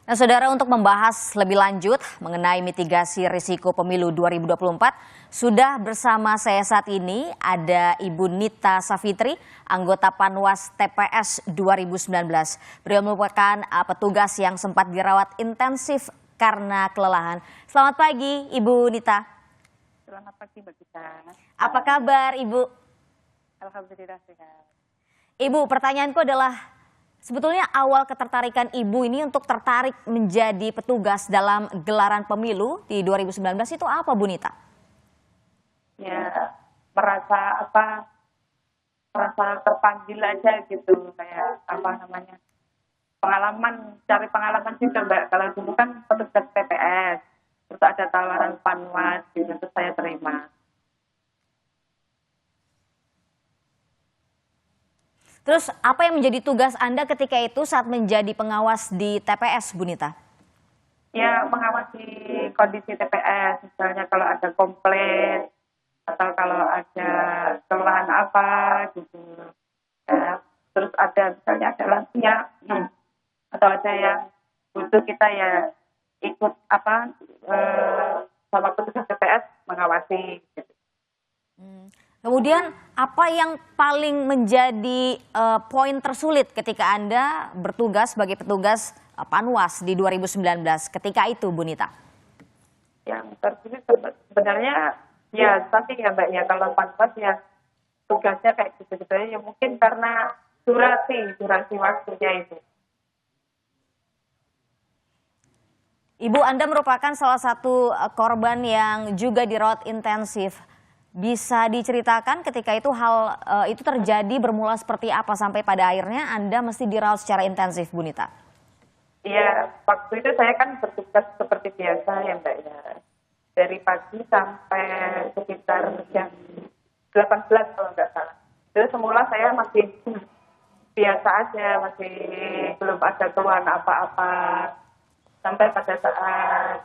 Nah, Saudara, untuk membahas lebih lanjut mengenai mitigasi risiko pemilu 2024, sudah bersama saya saat ini ada Ibu Nita Savitri, anggota Panwas TPS 2019. Beliau merupakan petugas yang sempat dirawat intensif karena kelelahan. Selamat pagi, Ibu Nita. Selamat pagi, Mbak Gita. Apa kabar, Ibu? Alhamdulillah sehat. Ibu, pertanyaanku adalah, sebetulnya awal ketertarikan Ibu ini untuk tertarik menjadi petugas dalam gelaran pemilu di 2019 itu apa, Bu Nita? Ya, merasa terpanggil aja gitu, kayak cari pengalaman juga, Mbak. Kalau dulu kan petugas TPS, terus ada tawaran Panwas, gitu, terus saya terima. Terus apa yang menjadi tugas Anda ketika itu saat menjadi pengawas di TPS, Bu Nita? Ya, mengawasi kondisi TPS, misalnya kalau ada komplain, atau kalau ada kesalahan apa, gitu. Ya, terus ada misalnya ada lansia, atau ada yang butuh kita ya ikut sama petugas TPS mengawasi, gitu. Kemudian apa yang paling menjadi poin tersulit ketika Anda bertugas sebagai petugas Panwas di 2019 ketika itu, Bu Nita? Yang tersulit sebenarnya ya pasti ya, Mbak, ya kalau Panwas ya tugasnya kayak gitu-gitu ya, mungkin karena durasi waktunya itu. Ibu, Anda merupakan salah satu korban yang juga dirawat intensif. Bisa diceritakan ketika itu hal itu terjadi bermula seperti apa sampai pada akhirnya Anda mesti dirawat secara intensif, Bu Nita? Iya, waktu itu saya kan bertugas seperti biasa ya, Mbak, ya. Dari pagi sampai sekitar jam 18 kalau nggak salah. Terus semula saya masih biasa aja, masih belum ada keluhan apa-apa. Sampai pada saat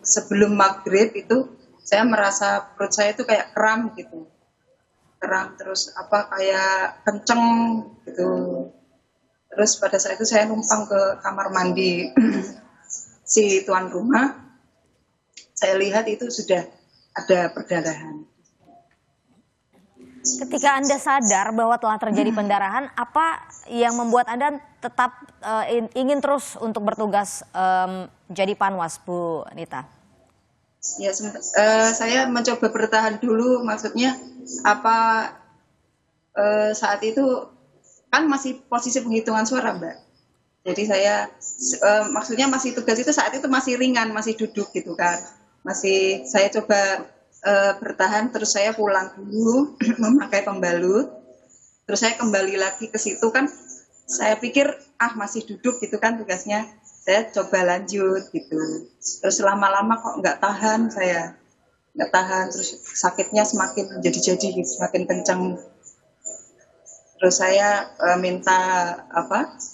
sebelum maghrib itu saya merasa perut saya itu kayak kram gitu, terus kayak kenceng gitu. Terus pada saat itu saya numpang ke kamar mandi si tuan rumah, saya lihat itu sudah ada perdarahan. Ketika Anda sadar bahwa telah terjadi pendarahan, apa yang membuat Anda tetap ingin terus untuk bertugas jadi Panwas, Bu Nita? Ya, saya mencoba bertahan dulu, maksudnya saat itu kan masih posisi penghitungan suara, Mbak. Jadi saya maksudnya masih tugas itu saat itu masih ringan, masih duduk gitu kan. Saya coba bertahan, terus saya pulang dulu memakai pembalut. Terus saya kembali lagi ke situ kan. Saya pikir masih duduk gitu kan tugasnya. Saya coba lanjut gitu. Terus lama-lama kok nggak tahan, terus sakitnya semakin jadi-jadi gitu, semakin kencang. Terus saya minta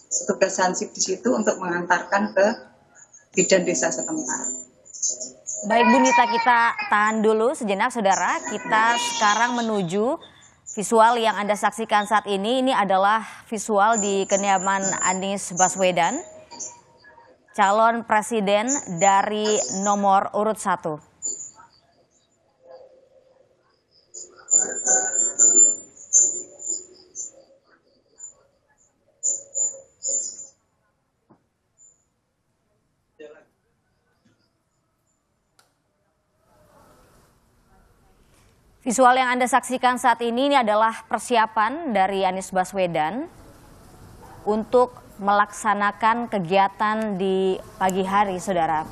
petugas Hansip di situ untuk mengantarkan ke bidan desa setempat. Baik, Bu Nita, kita tahan dulu sejenak, Saudara. Kita sekarang menuju visual yang Anda saksikan saat ini. Ini adalah visual di kediaman Anies Baswedan, calon presiden dari nomor urut 1. Visual yang Anda saksikan saat ini adalah persiapan dari Anies Baswedan untuk melaksanakan kegiatan di pagi hari, Saudara.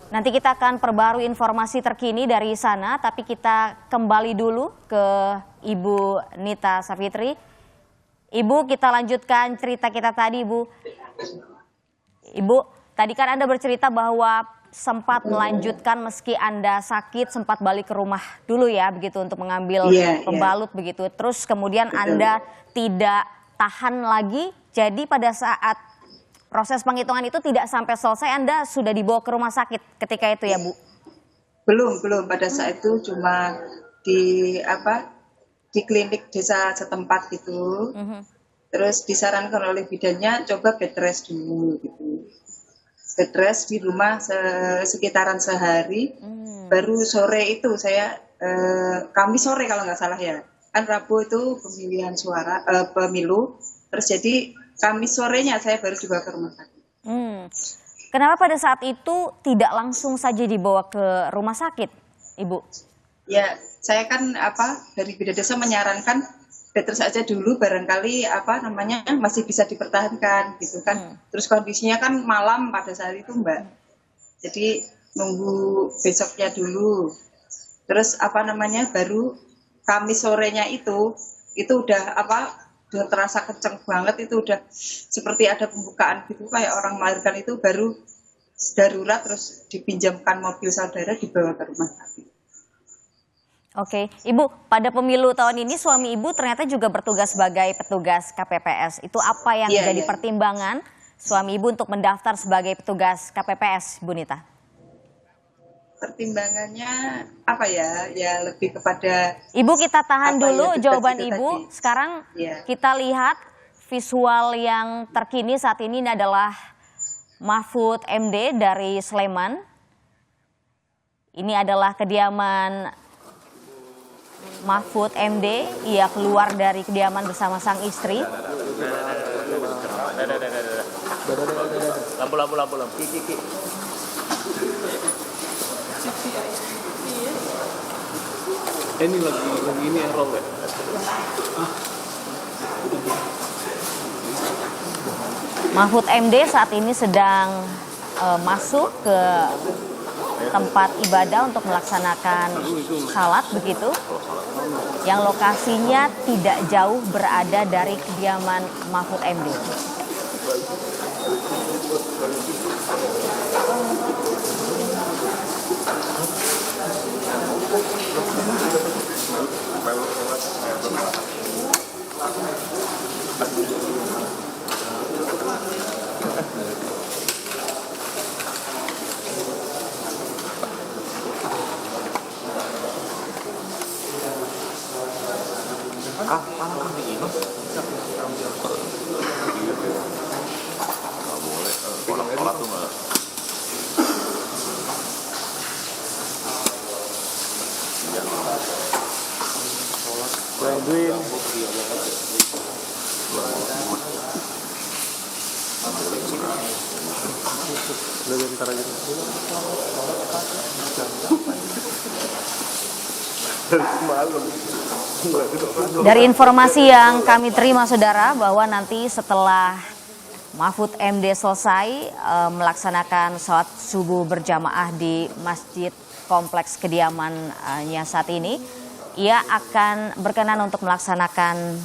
Nanti kita akan perbarui informasi terkini dari sana, tapi kita kembali dulu ke Ibu Nita Savitri. Ibu, kita lanjutkan cerita kita tadi, Ibu. Ibu, tadi kan Anda bercerita bahwa sempat melanjutkan meski Anda sakit, sempat balik ke rumah dulu ya, begitu, untuk mengambil pembalut begitu. Terus kemudian Anda tidak tahan lagi, jadi pada saat proses penghitungan itu tidak sampai selesai, Anda sudah dibawa ke rumah sakit ketika itu ya, Bu? Belum, pada saat itu cuma di klinik desa setempat gitu. Terus disarankan oleh bidannya coba bed rest dulu gitu. Bed rest di rumah sekitaran sehari. Baru sore itu saya Kamis sore kalau nggak salah ya. Kan Rabu itu pemilihan suara pemilu. Terus jadi Kamis sorenya saya baru dibawa ke rumah sakit. Kenapa pada saat itu tidak langsung saja dibawa ke rumah sakit, Ibu? Ya, saya kan dari bidan desa menyarankan bed rest aja dulu, barangkali masih bisa dipertahankan gitu kan. Terus kondisinya kan malam pada saat itu Mbak. Jadi nunggu besoknya dulu. Terus baru Kamis sorenya itu udah udah terasa kenceng banget, itu udah seperti ada pembukaan gitu kayak orang melahirkan, itu baru darurat terus dipinjamkan mobil saudara dibawa ke rumah sakit. Oke, Ibu, pada pemilu tahun ini suami Ibu ternyata juga bertugas sebagai petugas KPPS. Itu apa yang jadi pertimbangan suami Ibu untuk mendaftar sebagai petugas KPPS, Bu Nita? Pertimbangannya ya lebih kepada... Ibu, kita tahan dulu jawaban Ibu. Tadi. Sekarang kita lihat visual yang terkini saat ini adalah Mahfud MD dari Sleman. Ini adalah kediaman Mahfud MD, ia keluar dari kediaman bersama sang istri. Lampu. Ini lagi ini error ya. Mahfud MD saat ini sedang masuk ke tempat ibadah untuk melaksanakan salat begitu, yang lokasinya tidak jauh berada dari kediaman Mahfud MD. Edwin. Dari informasi yang kami terima saudara, bahwa nanti setelah Mahfud MD selesai melaksanakan sholat subuh berjamaah di masjid kompleks kediamannya saat ini, ia akan berkenan untuk melaksanakan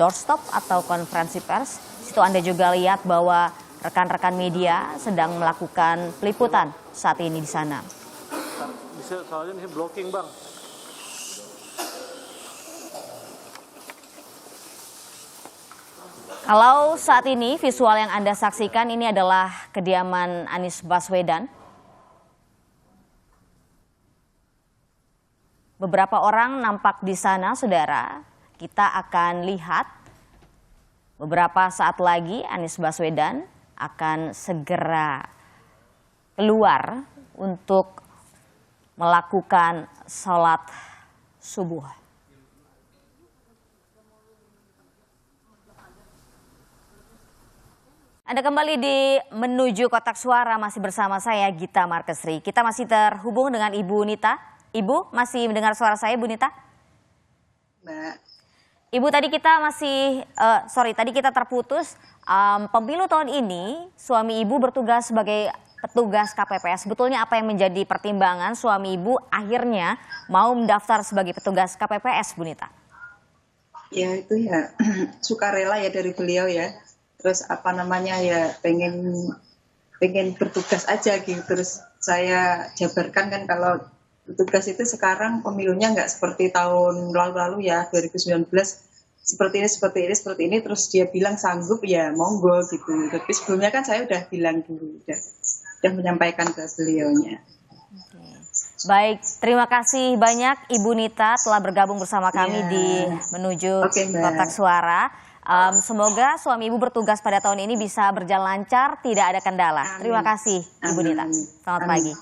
doorstop atau konferensi pers. Situ Anda juga lihat bahwa rekan-rekan media sedang melakukan peliputan saat ini di sana. Bisa soalnya ini blocking Bang. Kalau saat ini visual yang Anda saksikan ini adalah kediaman Anies Baswedan. Beberapa orang nampak di sana, saudara. Kita akan lihat beberapa saat lagi Anies Baswedan akan segera keluar untuk melakukan sholat subuh. Anda kembali di Menuju Kotak Suara, masih bersama saya Gita Markesri. Kita masih terhubung dengan Ibu Nita. Ibu masih mendengar suara saya, Bu Nita? Mbak. Ibu, tadi kita terputus. Pemilu tahun ini suami Ibu bertugas sebagai petugas KPPS. Sebetulnya apa yang menjadi pertimbangan suami Ibu akhirnya mau mendaftar sebagai petugas KPPS, Bu Nita? Ya itu ya sukarela ya dari beliau ya. Terus pengen bertugas aja gitu. Terus saya jabarkan kan kalau tugas itu sekarang pemilunya nggak seperti tahun lalu ya, 2019 seperti ini, terus dia bilang sanggup ya monggo gitu. Tapi sebelumnya kan saya udah bilang dulu, udah menyampaikan ke beliaunya. Baik, terima kasih banyak Ibu Nita telah bergabung bersama kami di Menuju Kotak Suara. Semoga suami ibu bertugas pada tahun ini bisa berjalan lancar, tidak ada kendala. Terima kasih Ibu Nita. Selamat pagi.